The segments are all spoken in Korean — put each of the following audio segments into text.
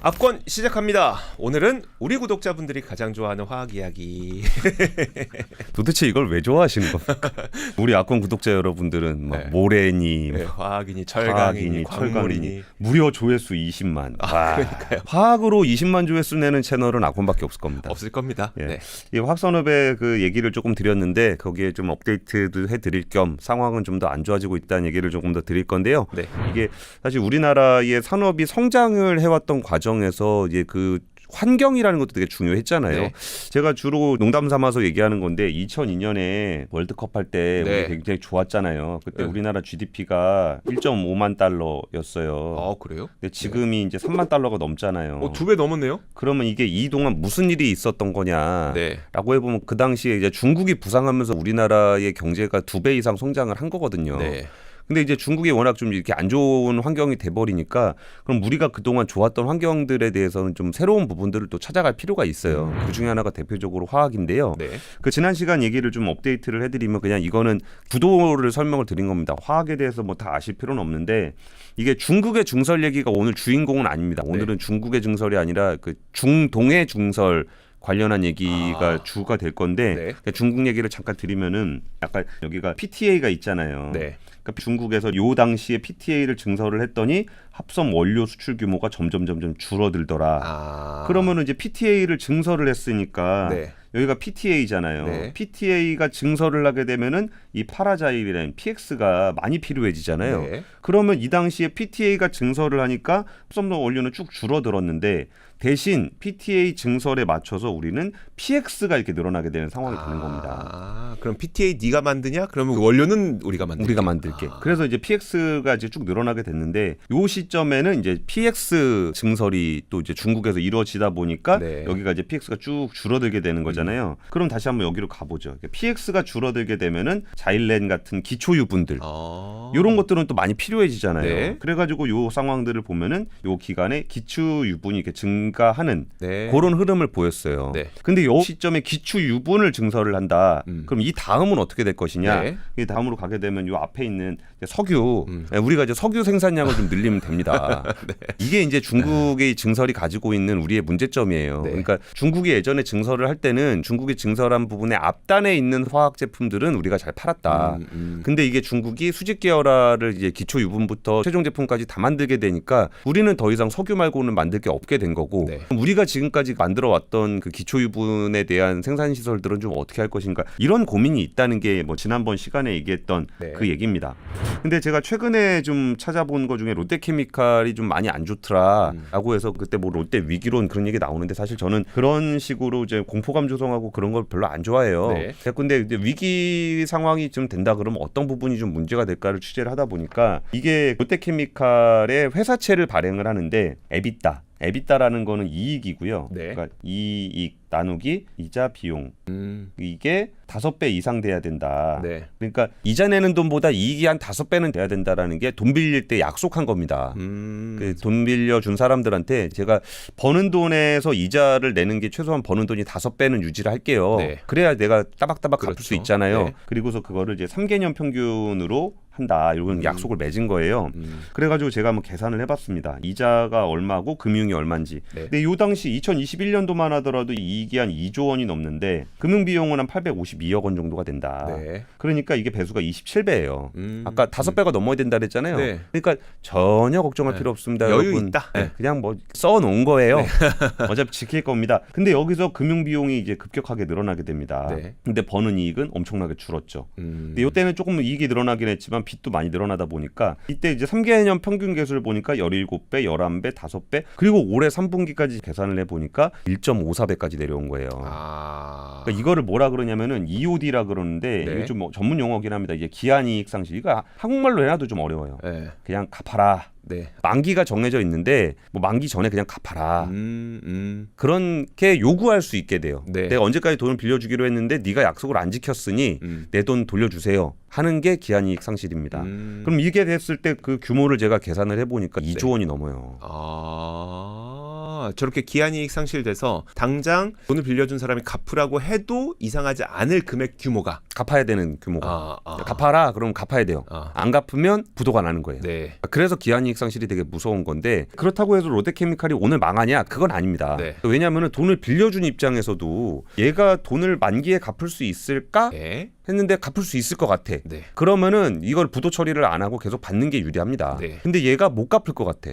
압권 시작합니다. 오늘은 우리 구독자분들이 가장 좋아하는 화학 이야기. 도대체 이걸 왜 좋아하시는 겁니까? 우리 압권 구독자 여러분들은 막 네. 모래니, 네, 화학이니 철강이니 광물이니 무려 조회수 20만. 그러니까요. 화학으로 20만 조회수 내는 채널은 압권밖에 없을 겁니다. 없을 겁니다. 예. 네. 이 화학산업의 그 얘기를 조금 드렸는데 거기에 좀 업데이트도 해드릴 겸 상황은 좀 더 안 좋아지고 있다는 얘기를 조금 더 드릴 건데요. 네. 이게 사실 우리나라의 산업이 성장을 해왔던 과정에서 이제 그 환경이라는 것도 되게 중요했잖아요. 네. 제가 주로 농담 삼아서 얘기하는 건데 2002년에 월드컵 할 때 네. 우리 굉장히 좋았잖아요. 그때 네. 우리나라 GDP가 1.5만 달러였어요. 아 그래요? 근데 지금이 이제 3만 달러가 넘잖아요. 2배 넘었네요. 그러면 이게 이 동안 무슨 일이 있었던 거냐? 네. 라고 해보면 그 당시에 이제 중국이 부상하면서 우리나라의 경제가 2배 이상 성장을 한 거거든요. 네. 근데 이제 중국이 워낙 좀 이렇게 안 좋은 환경이 돼버리니까 그럼 우리가 그동안 좋았던 환경들에 대해서는 좀 새로운 부분들을 또 찾아갈 필요가 있어요. 그 중에 하나가 대표적으로 화학인데요. 네. 그 지난 시간 얘기를 좀 업데이트를 해드리면 그냥 이거는 구도를 설명을 드린 겁니다. 화학에 대해서 뭐 다 아실 필요는 없는데 이게 중국의 증설 얘기가 오늘 주인공은 아닙니다. 오늘은 중국의 증설이 아니라 그 중동의 증설 관련한 얘기가 주가 될 건데 네. 그러니까 중국 얘기를 잠깐 드리면은 약간 여기가 PTA가 있잖아요. 네. 그러니까 중국에서 요 당시에 PTA를 증설을 했더니 합성 원료 수출 규모가 점점 줄어들더라. 그러면은 이제 PTA를 증설을 했으니까 네. 여기가 PTA잖아요. 네. PTA가 증설을 하게 되면은 이 파라자일이라는 PX가 많이 필요해지잖아요. 네. 그러면 이 당시에 PTA가 증설을 하니까 합성 원료는 쭉 줄어들었는데 대신 PTA 증설에 맞춰서 우리는 PX가 이렇게 늘어나게 되는 상황이 되는 겁니다. 그럼 PTA 네가 만드냐? 그러면 원료는 우리가 만들게. 우리가 만들게. 그래서 이제 PX가 이제 쭉 늘어나게 됐는데 요 시점에는 이제 PX 증설이 또 이제 중국에서 이루어지다 보니까 네. 여기가 이제 PX가 쭉 줄어들게 되는 거잖아요. 그럼 다시 한번 여기로 가보죠. PX가 줄어들게 되면은 자일렌 같은 기초 유분들 이런 것들은 또 많이 필요해지잖아요. 네. 그래가지고 요 상황들을 보면은 요 기간에 기초 유분이 이렇게 증가하는 네. 그런 흐름을 보였어요. 네. 근데 요 시점에 기초 유분을 증설을 한다. 음. 그럼 이 다음은 어떻게 될 것이냐? 네. 이 다음으로 가게 되면 요 앞에 있는 석유, 우리가 이제 석유 생산량을 좀 늘리면 됩니다. 네. 이게 이제 중국의 증설이 가지고 있는 우리의 문제점이에요. 네. 그러니까 중국이 예전에 증설을 할 때는 중국이 증설한 부분의 앞단에 있는 화학 제품들은 우리가 잘 팔았다. 근데 이게 중국이 수직 계열화를 이제 기초 유분부터 최종 제품까지 다 만들게 되니까 우리는 더 이상 석유 말고는 만들 게 없게 된 거고 네. 그럼 우리가 지금까지 만들어 왔던 그 기초 유분에 대한 생산 시설들은 좀 어떻게 할 것인가 이런 고민이 있다는 게 뭐 지난번 시간에 얘기했던 네. 그 얘기입니다. 근데 제가 최근에 좀 찾아본 것 중에 롯데케미칼이 좀 많이 안 좋더라라고 해서 그때 뭐 롯데 위기론 그런 얘기 나오는데 사실 저는 그런 식으로 이제 공포감 조성하고 그런 걸 별로 안 좋아해요. 네. 근데 이제 위기 상황이 좀 된다 그러면 어떤 부분이 좀 문제가 될까를 취재를 하다 보니까 이게 롯데케미칼의 회사채를 발행을 하는데 에비타라는 거는 이익이고요. 네. 그러니까 이익 나누기 이자 비용 이게 5배 이상 돼야 된다. 네. 그러니까 이자 내는 돈보다 이익이 한 5배는 돼야 된다라는 게 돈 빌릴 때 약속한 겁니다. 그 돈 빌려준 사람들한테 제가 버는 돈에서 이자를 내는 게 최소한 버는 돈이 5배는 유지를 할게요. 네. 그래야 내가 따박따박 갚을 그렇죠. 수 있잖아요. 네. 그리고서 그거를 이제 3개년 평균으로 한다. 이런 약속을 맺은 거예요. 그래가지고 제가 한번 계산을 해봤습니다. 이자가 얼마고 금융이 얼마인지. 네. 근데 이 당시 2021년도만 하더라도 이익이 한 2조 원이 넘는데 금융 비용은 한 852억 원 정도가 된다. 네. 그러니까 이게 배수가 27배예요. 아까 5배가 넘어야 된다 그랬잖아요. 네. 그러니까 전혀 걱정할 네. 필요 없습니다. 여유 여러분. 있다. 네, 네. 그냥 뭐 써놓은 거예요. 어차피 지킬 겁니다. 근데 여기서 금융 비용이 이제 급격하게 늘어나게 됩니다. 네. 근데 버는 이익은 엄청나게 줄었죠. 근데 이때는 조금 이익이 늘어나긴 했지만 빚도 많이 늘어나다 보니까 이때 이제 3개년 평균 계수를 보니까 17배, 11배, 5배 그리고 올해 3분기까지 계산을 해보니까 1.54배까지 내려온 거예요. 그러니까 이거를 뭐라 그러냐면은 EOD라 그러는데 네. 이게 좀 뭐 전문 용어긴 합니다. 이게 기한이익 상실. 이거 한국말로 해놔도 좀 어려워요. 네. 그냥 갚아라. 네. 만기가 정해져 있는데 뭐 만기 전에 그냥 갚아라. 그렇게 요구할 수 있게 돼요. 네. 내가 언제까지 돈을 빌려주기로 했는데 네가 약속을 안 지켰으니 내 돈 돌려주세요 하는 게 기한이익 상실입니다. 그럼 이게 됐을 때 그 규모를 제가 계산을 해보니까 2조 원이 넘어요. 저렇게 기한이익 상실돼서 당장 돈을 빌려준 사람이 갚으라고 해도 이상하지 않을 금액 규모가 갚아야 되는 규모가. 아. 갚아라 그러면 갚아야 돼요. 아. 안 갚으면 부도가 나는 거예요. 네. 그래서 기한이익 상실이 되게 무서운 건데 그렇다고 해서 롯데케미칼이 오늘 망하냐? 그건 아닙니다. 네. 왜냐하면 돈을 빌려준 입장에서도 얘가 돈을 만기에 갚을 수 있을까? 네. 했는데 갚을 수 있을 것 같아. 네. 그러면은 이걸 부도 처리를 안 하고 계속 받는 게 유리합니다. 네. 근데 얘가 못 갚을 것 같아.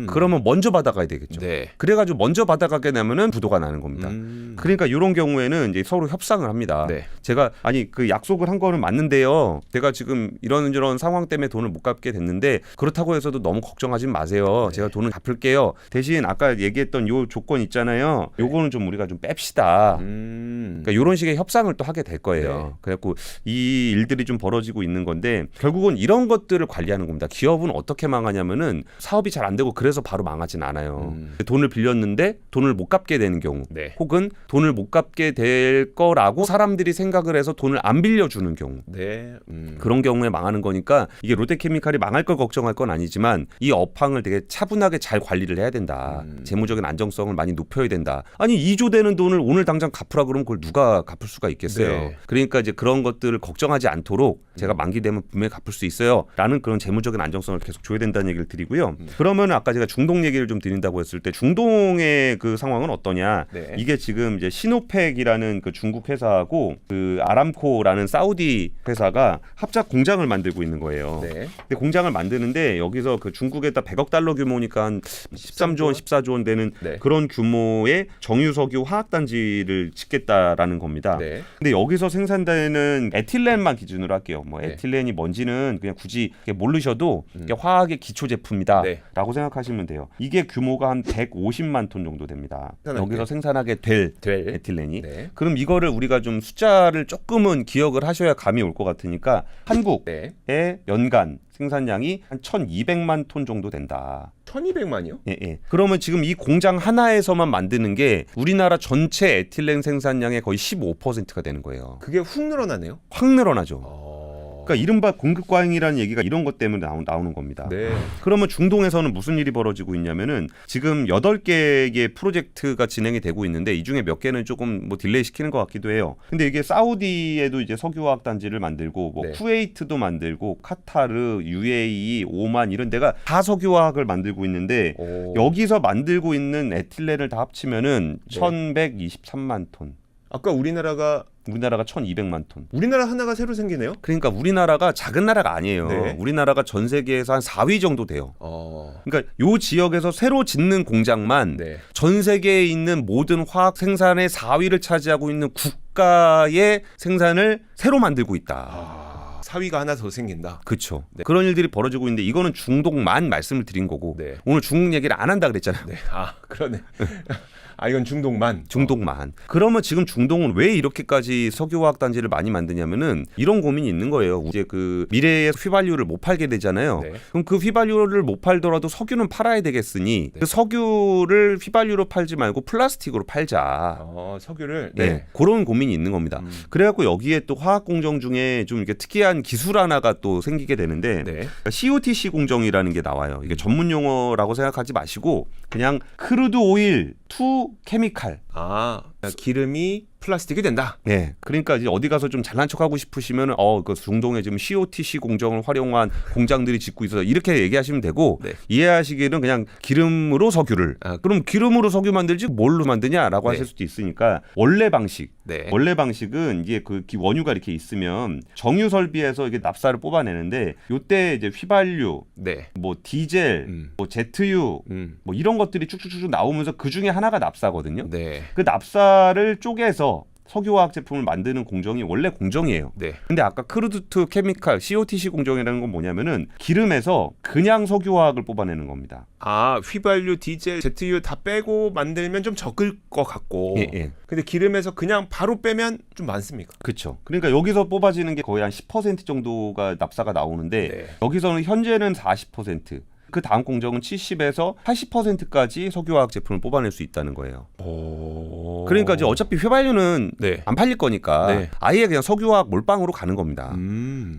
그러면 먼저 받아가야 되겠죠. 네. 그래가지고 먼저 받아가게 되면은 부도가 나는 겁니다. 그러니까 이런 경우에는 이제 서로 협상을 합니다. 네. 제가 아니 그 약속을 한 거는 맞는데요. 제가 지금 이런 상황 때문에 돈을 못 갚게 됐는데 그렇다고 해서도 너무 걱정하지 마세요. 네. 제가 돈을 갚을게요. 대신 아까 얘기했던 요 조건 있잖아요. 요거는 좀 우리가 좀 뺍시다. 그러니까 이런 식의 협상을 또 하게 될 거예요. 네. 그래갖고 이 일들이 좀 벌어지고 있는 건데 결국은 이런 것들을 관리하는 겁니다. 기업은 어떻게 망하냐면은 사업이 잘 안 되고 그래서 바로 망하진 않아요. 돈을 빌렸는데 돈을 못 갚게 되는 경우 네. 혹은 돈을 못 갚게 될 거라고 사람들이 생각을 해서 돈을 안 빌려주는 경우 네. 그런 경우에 망하는 거니까 이게 롯데케미칼이 망할 걸 걱정할 건 아니지만 이 업황을 되게 차분하게 잘 관리를 해야 된다. 재무적인 안정성을 많이 높여야 된다. 아니 2조 되는 돈을 오늘 당장 갚으라 그러면 그걸 누가 갚을 수가 있겠어요. 네. 그러니까 이제 그런 것들을 걱정하지 않도록 제가 만기 되면 분명히 갚을 수 있어요. 라는 그런 재무적인 안정성을 계속 줘야 된다는 얘기를 드리고요. 그러면 아까 제가 중동 얘기를 좀 드린다고 했을 때 중동의 그 상황은 어떠냐. 네. 이게 지금 이제 시노펙이라는 그 중국 회사하고 그 아람코라는 사우디 회사가 합작 공장을 만들고 있는 거예요. 네. 근데 공장을 만드는데 여기서 그 중국에다 100억 달러 규모니까 한 13조 원, 14조 원 되는 네. 그런 규모의 정유석유 화학단지를 짓겠다라는 겁니다. 네. 근데 여기서 생산되는 에틸렌만 기준으로 할게요. 뭐 네. 에틸렌이 뭔지는 그냥 굳이 모르셔도 이게 화학의 기초 제품이다라고 네. 생각하시면 돼요. 이게 규모가 한 150만 톤 정도 됩니다. 생산할 여기서 때. 생산하게 될 될. 에틸렌이. 네. 그럼 이거를 우리가 좀 숫자를 조금은 기억을 하셔야 감이 올 것 같으니까 한국의 네. 연간 생산량이 한 1,200만 톤 정도 된다. 1200만이요? 예, 예. 그러면 지금 이 공장 하나에서만 만드는 게 우리나라 전체 에틸렌 생산량의 거의 15%가 되는 거예요. 그게 훅 늘어나네요. 확 늘어나죠. 그러니까 이른바 공급 과잉이라는 얘기가 이런 것 때문에 나오는 겁니다. 네. 그러면 중동에서는 무슨 일이 벌어지고 있냐면은 지금 8개의 프로젝트가 진행이 되고 있는데 이 중에 몇 개는 조금 뭐 딜레이 시키는 것 같기도 해요. 근데 이게 사우디에도 이제 석유화학 단지를 만들고 뭐 네. 쿠웨이트도 만들고 카타르, UAE, 오만 이런 데가 다 석유화학을 만들고 있는데 여기서 만들고 있는 에틸렌을 다 합치면은 네. 1123만 톤. 아까 우리나라가 1200만 톤. 우리나라 하나가 새로 생기네요. 그러니까 우리나라가 작은 나라가 아니에요. 네. 우리나라가 전 세계에서 한 4위 정도 돼요. 어. 그러니까 요 지역에서 새로 짓는 공장만 네. 전 세계에 있는 모든 화학 생산의 4위를 차지하고 있는 국가의 생산을 새로 만들고 있다. 사위가 하나 더 생긴다. 그렇죠. 네. 그런 일들이 벌어지고 있는데 이거는 중동만 말씀을 드린 거고 네. 오늘 중국 얘기를 안 한다 그랬잖아요. 네. 아, 그러네. 아, 이건 중동만. 중동만. 그러면 지금 중동은 왜 이렇게까지 석유화학 단지를 많이 만드냐면은 이런 고민이 있는 거예요. 이제 그 미래의 휘발유를 못 팔게 되잖아요. 네. 그럼 그 휘발유를 못 팔더라도 석유는 팔아야 되겠으니 네. 그 석유를 휘발유로 팔지 말고 플라스틱으로 팔자. 석유를. 네. 네. 그런 고민이 있는 겁니다. 그래갖고 여기에 또 화학 공정 중에 좀 이렇게 특이한 기술 하나가 또 생기게 되는데 네. COTC 공정이라는 게 나와요. 이게 전문 용어라고 생각하지 마시고 그냥 크루드 오일 투 케미칼. 아, 기름이 플라스틱이 된다. 네, 그러니까 이제 어디 가서 좀 잘난 척하고 싶으시면은 그 중동에 지금 COTC 공정을 활용한 공장들이 짓고 있어서 이렇게 얘기하시면 되고 네. 이해하시기에는 그냥 기름으로 석유를. 그럼 기름으로 석유 만들지 뭘로 만드냐라고 네. 하실 수도 있으니까 원래 방식. 네. 원래 방식은 이제 그 원유가 이렇게 있으면 정유 설비에서 이게 납사를 뽑아내는데 요때 이제 휘발유, 네. 뭐 디젤, 뭐 제트유, 뭐 이런 것들이 쭉쭉쭉 나오면서 그 중에 하나가 납사거든요. 네. 그 납사를 쪼개서 석유화학 제품을 만드는 공정이 원래 공정이에요. 네. 근데 아까 크루드 투 케미칼 COTC 공정이라는 건 뭐냐면은 기름에서 그냥 석유화학을 뽑아내는 겁니다. 아, 휘발유, 디젤, 제트유 다 빼고 만들면 좀 적을 것 같고. 예, 예. 근데 기름에서 그냥 바로 빼면 좀 많습니까? 그렇죠. 그러니까 여기서 뽑아지는 게 거의 한 10% 정도가 납사가 나오는데 네. 여기서는 현재는 40%. 그 다음 공정은 70에서 80%까지 석유화학 제품을 뽑아낼 수 있다는 거예요. 오. 그러니까 이제 어차피 휘발유는 네. 안 팔릴 거니까 네. 아예 그냥 석유화학 몰빵으로 가는 겁니다.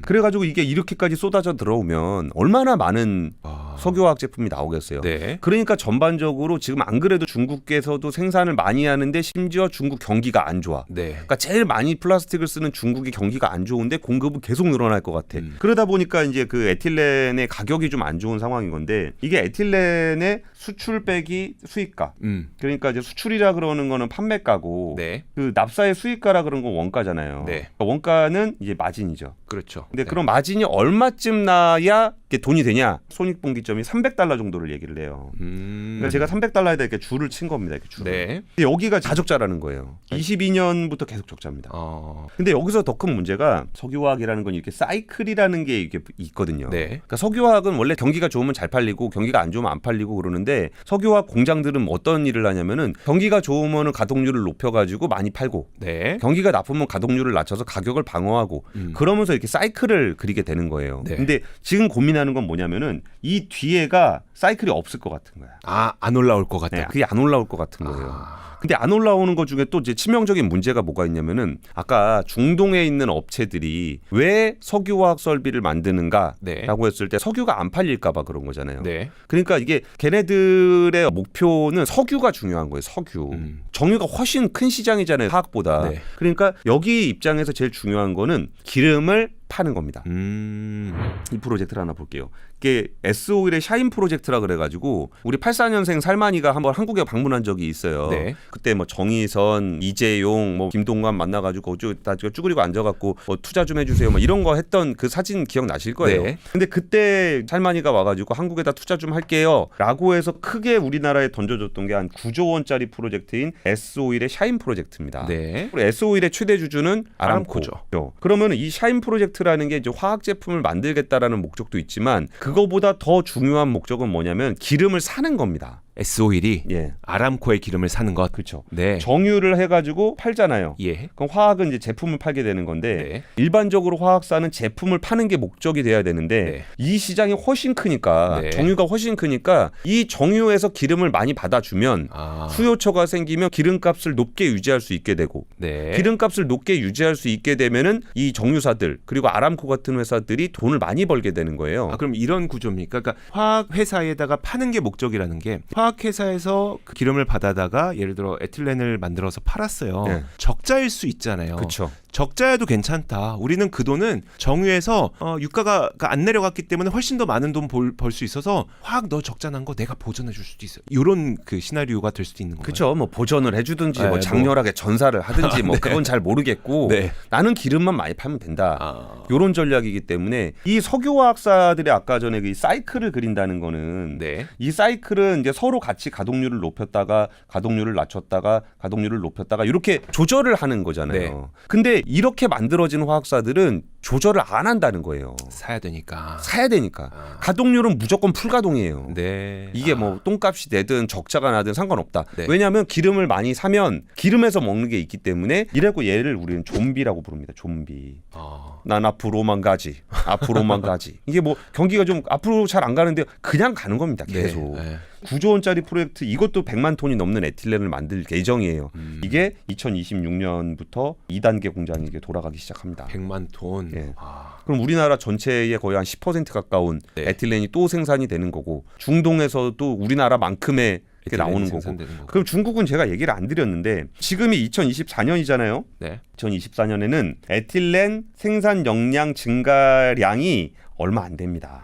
그래가지고 이게 이렇게까지 쏟아져 들어오면 얼마나 많은 석유화학 제품이 나오겠어요. 네. 그러니까 전반적으로 지금 안 그래도 중국에서도 생산을 많이 하는데 심지어 중국 경기가 안 좋아. 네. 그러니까 제일 많이 플라스틱을 쓰는 중국이 경기가 안 좋은데 공급은 계속 늘어날 것 같아. 그러다 보니까 이제 그 에틸렌의 가격이 좀 안 좋은 상황인 건데 이게 에틸렌의 수출 빼기 수입가. 그러니까 이제 수출이라 그러는 거는 판매가고 네. 그 납사의 수입가라 그런 건 원가잖아요. 네. 그러니까 원가는 이제 마진이죠. 그렇죠. 근데 네. 그런 마진이 얼마쯤 나야 이게 돈이 되냐? 손익분기점이 $300 정도를 얘기를 해요. 그러니까 제가 $300에다 이렇게 줄을 친 겁니다. 이렇게 줄을. 네. 근데 여기가 자적자라는 거예요. 22년부터 계속 적자입니다. 어. 근데 여기서 더 큰 문제가 석유화학이라는 건 이렇게 사이클이라는 게 이게 있거든요. 네. 그러니까 석유화학은 원래 경기가 좋으면 잘 팔리고 경기가 안 좋으면 안 팔리고 그러는데 석유화학 공장들은 어떤 일을 하냐면은 경기가 좋으면 가동률을 높여가지고 많이 팔고 네. 경기가 나쁘면 가동률을 낮춰서 가격을 방어하고 그러면서 이렇게 사이클을 그리게 되는 거예요. 네. 근데 지금 고민하는 건 뭐냐면은 이 뒤에가 사이클이 없을 것 같은 거야. 아, 안 올라올 것 같다. 네, 그게 안 올라올 것 같은 거예요. 아. 근데 안 올라오는 것 중에 또 이제 치명적인 문제가 뭐가 있냐면은 아까 중동에 있는 업체들이 왜 석유화학 설비를 만드는가라고 네. 했을 때 석유가 안 팔릴까봐 그런 거잖아요. 네. 그러니까 이게 걔네들의 목표는 석유가 중요한 거예요. 석유. 정유가 훨씬 큰 시장이잖아요. 화학보다. 네. 그러니까 여기 입장에서 제일 중요한 거는 기름을 파는 겁니다. 이 프로젝트를 하나 볼게요. 이게 S-오일의 샤인 프로젝트라 그래가지고 우리 84년생 살만이가 한번 한국에 방문한 적이 있어요. 네. 그때 뭐 정의선, 이재용, 뭐 김동관 만나가지고 다 쭈그리고 앉아갖고 뭐 투자 좀 해주세요. 뭐 이런 거 했던 그 사진 기억 나실 거예요. 네. 근데 그때 살만이가 와가지고 한국에다 투자 좀 할게요.라고 해서 크게 우리나라에 던져줬던 게 한 9조 원짜리 프로젝트인 S-오일의 샤인 프로젝트입니다. 네. 그리고 S-오일의 최대 주주는 아람코죠. 그러면 이 샤인 프로젝트라는 게 이제 화학 제품을 만들겠다라는 목적도 있지만 그거보다 더 중요한 목적은 뭐냐면 기름을 사는 겁니다. S-오일이 예, 아람코의 기름을 사는 것. 그렇죠. 네. 정유를 해가지고 팔잖아요. 예. 그럼 화학은 이제 제품을 팔게 되는 건데 네. 일반적으로 화학사는 제품을 파는 게 목적이 돼야 되는데 네. 이 시장이 훨씬 크니까 네. 정유가 훨씬 크니까 이 정유에서 기름을 많이 받아주면 아. 수요처가 생기면 기름값을 높게 유지할 수 있게 되고 네. 기름값을 높게 유지할 수 있게 되면은 이 정유사들 그리고 아람코 같은 회사들이 돈을 많이 벌게 되는 거예요. 아, 그럼 이런 구조입니까? 그러니까 화학 회사에다가 파는 게 목적이라는 게 화학 회사에서 그 기름을 받아다가 예를 들어 에틸렌을 만들어서 팔았어요. 네. 적자일 수 있잖아요. 그렇죠. 적자여도 괜찮다. 우리는 그 돈은 정유에서 유가가 안 내려갔기 때문에 훨씬 더 많은 돈 벌 수 있어서 화학 너 적자 난 거 내가 보전해 줄 수도 있어요. 이런 그 시나리오가 될 수도 있는 거예요. 그렇죠. 뭐 보전을 해주든지 네, 뭐 장렬하게 전사를 하든지 뭐 네. 그건 잘 모르겠고 네. 나는 기름만 많이 팔면 된다. 아. 이런 전략이기 때문에 이 석유화학사들이 아까 전에 그 사이클을 그린다는 거는 네. 이 사이클은 이제 서로 같이 가동률을 높였다가 가동률을 낮췄다가 가동률을 높였다가 이렇게 조절을 하는 거잖아요. 네. 근데 이렇게 만들어진 화학사들은 조절을 안 한다는 거예요. 사야 되니까. 사야 되니까. 아. 가동률은 무조건 풀가동이에요. 네. 이게 뭐 똥값이 되든 적자가 나든 상관없다. 네. 왜냐하면 기름을 많이 사면 기름에서 먹는 게 있기 때문에 이래고 얘를 우리는 좀비라고 부릅니다. 좀비. 아. 난 앞으로만 가지. 앞으로만 가지. 이게 뭐 경기가 좀 앞으로 잘 안 가는데 그냥 가는 겁니다. 계속. 네. 9조 원짜리 프로젝트 이것도 100만 톤이 넘는 에틸렌을 만들 예정이에요. 이게 2026년부터 2단계 공장이 이게 돌아가기 시작합니다. 100만 톤. 예. 아. 그럼 우리나라 전체의 거의 한 10% 가까운 네. 에틸렌이 또 생산이 되는 거고 중동에서도 우리나라만큼의 이렇게 에틸렌이 나오는 거고. 생산되는 거고. 그럼 중국은 제가 얘기를 안 드렸는데 지금이 2024년이잖아요. 네. 2024년에는 에틸렌 생산 역량 증가량이 얼마 안 됩니다.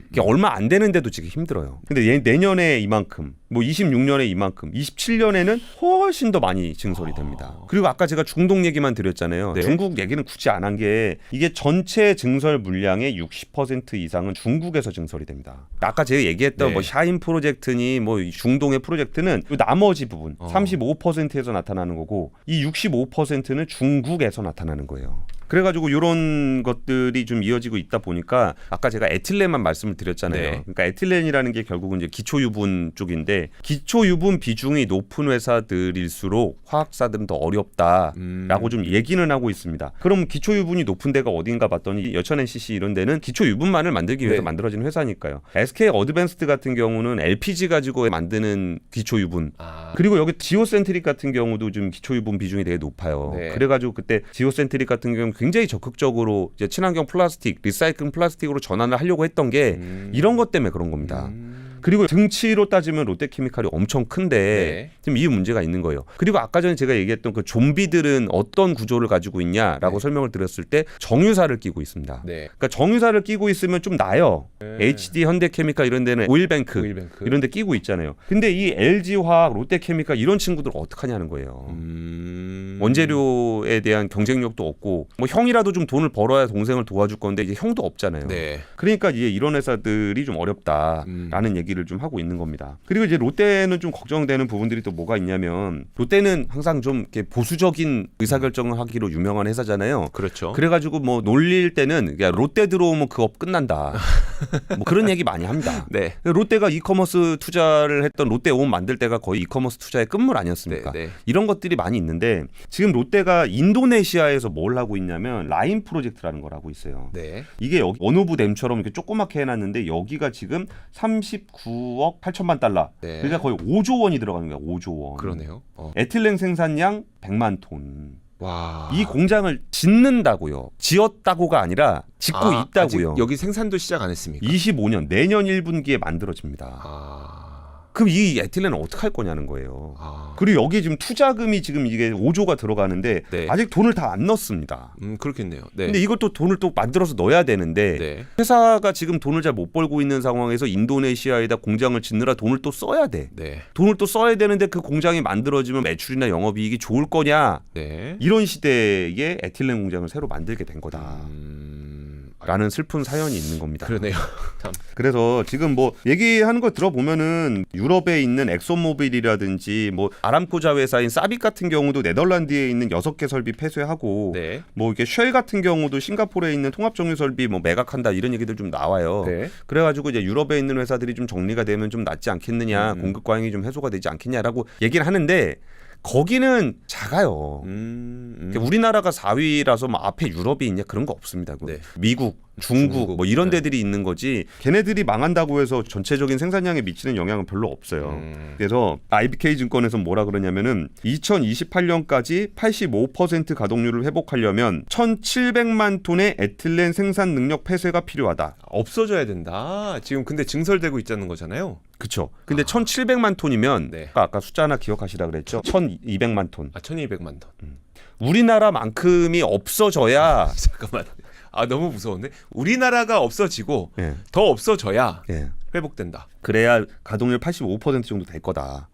이게 얼마 안 되는데도 지금 힘들어요. 근데 내년에 이만큼, 뭐 26년에 이만큼, 27년에는 훨씬 더 많이 증설이 됩니다. 그리고 아까 제가 중동 얘기만 드렸잖아요. 네. 중국 얘기는 굳이 안 한 게 이게 전체 증설 물량의 60% 이상은 중국에서 증설이 됩니다. 아까 제가 얘기했던 네. 뭐 샤인 프로젝트니 뭐 중동의 프로젝트는 이 나머지 부분 35%에서 나타나는 거고 이 65%는 중국에서 나타나는 거예요. 그래가지고 이런 것들이 좀 이어지고 있다 보니까 아까 제가 에틸렌만 말씀을 드렸잖아요. 네. 그러니까 에틸렌이라는 게 결국은 이제 기초유분 쪽인데 기초유분 비중이 높은 회사들일수록 화학사들은 더 어렵다라고 좀 얘기는 하고 있습니다. 그럼 기초유분이 높은 데가 어딘가 봤더니 여천 NCC 이런 데는 기초유분만을 만들기 위해서 네. 만들어진 회사니까요. SK 어드밴스드 같은 경우는 LPG 가지고 만드는 기초유분. 그리고 여기 지오센트릭 같은 경우도 좀 기초유분 비중이 되게 높아요. 네. 그래가지고 그때 지오센트릭 같은 경우는 굉장히 적극적으로 이제 친환경 플라스틱, 리사이클 플라스틱으로 전환을 하려고 했던 게 이런 것 때문에 그런 겁니다. 그리고 등치로 따지면 롯데케미칼이 엄청 큰데 네. 지금 이 문제가 있는 거예요. 그리고 아까 전에 제가 얘기했던 그 좀비들은 어떤 구조를 가지고 있냐라고 네. 설명을 드렸을 때 정유사를 끼고 있습니다. 네. 그러니까 정유사를 끼고 있으면 좀 나요. 네. HD, 현대케미칼 이런 데는 오일뱅크 오일뱅크. 이런 데 끼고 있잖아요. 근데 이 LG화학, 롯데케미칼 이런 친구들 어떡하냐는 거예요. 원재료에 대한 경쟁력도 없고 뭐 형이라도 좀 돈을 벌어야 동생을 도와줄 건데 이제 형도 없잖아요. 네. 그러니까 이제 이런 회사들이 좀 어렵다라는 얘기를 좀 하고 있는 겁니다. 그리고 이제 롯데는 좀 걱정되는 부분들이 또 뭐가 있냐면 롯데는 항상 좀 이렇게 보수적인 의사결정을 하기로 유명한 회사잖아요. 그렇죠. 그래가지고 뭐 놀릴 때는 야 롯데 들어오면 그 업 끝난다. 뭐 그런 얘기 많이 합니다. 네. 롯데가 이커머스 투자를 했던 롯데온 만들 때가 거의 이커머스 투자의 끝물 아니었습니까? 네, 네. 이런 것들이 많이 있는데 지금 롯데가 인도네시아에서 뭘 하고 있냐면 라인 프로젝트라는 걸 하고 있어요. 네. 이게 원오브 댐처럼 이렇게 조그맣게 해놨는데 여기가 지금 39억 8천만 달러. 네. 그러니까 거의 5조 원이 들어가는 거야. 5조 원. 그러네요. 에틸렌 생산량 100만 톤. 와. 이 공장을 짓는다고요. 지었다고가 아니라 짓고 있다고요. 아직 여기 생산도 시작 안 했습니까? 25년 내년 1분기에 만들어집니다. 그럼 이 에틸렌은 어떻게 할 거냐는 거예요. 그리고 여기 지금 투자금이 지금 이게 5조가 들어가는데 네. 아직 돈을 다 안 넣었습니다. 그렇겠네요. 네. 근데 이것도 돈을 또 만들어서 넣어야 되는데 네. 회사가 지금 돈을 잘 못 벌고 있는 상황에서 인도네시아에다 공장을 짓느라 돈을 또 써야 돼. 네. 돈을 또 써야 되는데 그 공장이 만들어지면 매출이나 영업이익이 좋을 거냐. 네. 이런 시대에 에틸렌 공장을 새로 만들게 된 거다. 라는 슬픈 사연이 있는 겁니다. 그러네요. 참. 그래서 지금 뭐 얘기하는 거 들어보면은 유럽에 있는 엑소모빌이라든지 뭐 아람코자 회사인 사빅 같은 경우도 네덜란드에 있는 6개 설비 폐쇄하고 네. 뭐 이게 쉘 같은 경우도 싱가포르에 있는 통합정유 설비 뭐 매각한다 이런 얘기들 좀 나와요. 네. 그래가지고 이제 유럽에 있는 회사들이 좀 정리가 되면 좀 낫지 않겠느냐, 공급 과잉이 좀 해소가 되지 않겠냐라고 얘기를 하는데 거기는 작아요. 그러니까 우리나라가 4위라서 뭐 앞에 유럽이 있냐 그런 거 없습니다. 네. 미국, 중국 뭐 이런 네. 데들이 있는 거지. 걔네들이 망한다고 해서 전체적인 생산량에 미치는 영향은 별로 없어요. 그래서 IBK 증권에서 뭐라 그러냐면은 2028년까지 85% 가동률을 회복하려면 1,700만 톤의 에틸렌 생산 능력 폐쇄가 필요하다. 없어져야 된다. 지금 근데 증설되고 있다는 거잖아요. 그렇죠. 근데 1,700만 톤이면 네. 아까 숫자 하나 기억하시라 그랬죠. 1,200만 톤. 1,200만 톤. 우리나라만큼이 없어져야 잠깐만. 너무 무서운데. 우리나라가 없어지고 예. 더 없어져야 예. 회복된다. 그래야 가동률 85% 정도 될 거다.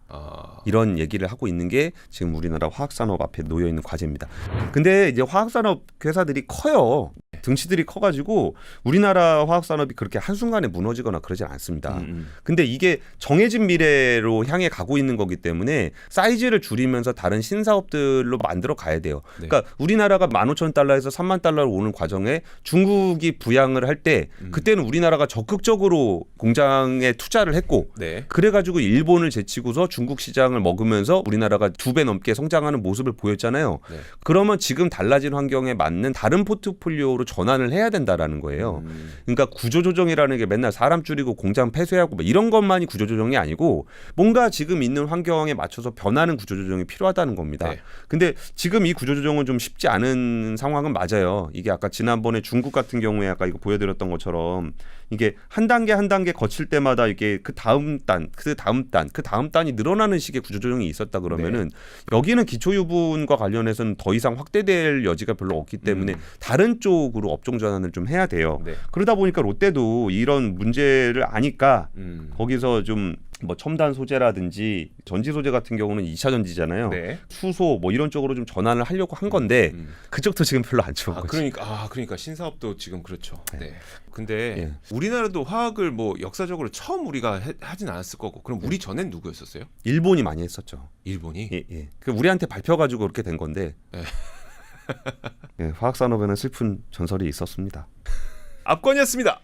이런 얘기를 하고 있는 게 지금 우리나라 화학산업 앞에 놓여 있는 과제입니다. 근데 이제 화학산업 회사들이 커요. 등치들이 커가지고 우리나라 화학산업이 그렇게 한순간에 무너지거나 그러진 않습니다. 근데 이게 정해진 미래로 향해 가고 있는 거기 때문에 사이즈를 줄이면서 다른 신사업들로 만들어 가야 돼요. 네. 그러니까 우리나라가 15,000달러에서 30,000달러로 오는 과정에 중국이 부양을 할 때 그때는 우리나라가 적극적으로 공장에 투자를 했고 네. 그래가지고 일본을 제치고서 중국 시장을 먹으면서 우리나라가 2배 넘게 성장하는 모습을 보였잖아요. 네. 그러면 지금 달라진 환경에 맞는 다른 포트폴리오로 전환을 해야 된다라는 거예요. 그러니까 구조조정이라는 게 맨날 사람 줄이고 공장 폐쇄하고 뭐 이런 것만이 구조조정이 아니고 뭔가 지금 있는 환경에 맞춰서 변하는 구조조정이 필요하다는 겁니다. 네. 근데 지금 이 구조조정은 좀 쉽지 않은 상황은 맞아요. 이게 아까 지난번에 중국 같은 경우에 아까 이거 보여드렸던 것처럼 이게 한 단계 한 단계 거칠 때마다 이게 그 다음 단, 그 다음 단, 그 다음 단이 늘어나는 식의 구조조정이 있었다 그러면은 여기는 기초유분과 관련해서는 더 이상 확대될 여지가 별로 없기 때문에 다른 쪽으로 업종 전환을 좀 해야 돼요. 네. 그러다 보니까 롯데도 이런 문제를 아니까 거기서 좀 뭐 첨단 소재라든지 전지 소재 같은 경우는 2차 전지잖아요. 네. 수소 뭐 이런 쪽으로 좀 전환을 하려고 한 건데 그쪽도 지금 별로 안 좋은 거지. 그러니까 신사업도 지금 그렇죠. 네. 근데 예. 우리나라도 화학을 뭐 역사적으로 처음 우리가 하진 않았을 거고. 그럼 우리 전엔 누구였었어요? 일본이 많이 했었죠. 일본이. 예. 그 우리한테 밟혀가지고 그렇게 된 건데. 네. 예, 화학산업에는 슬픈 전설이 있었습니다. 압권이었습니다.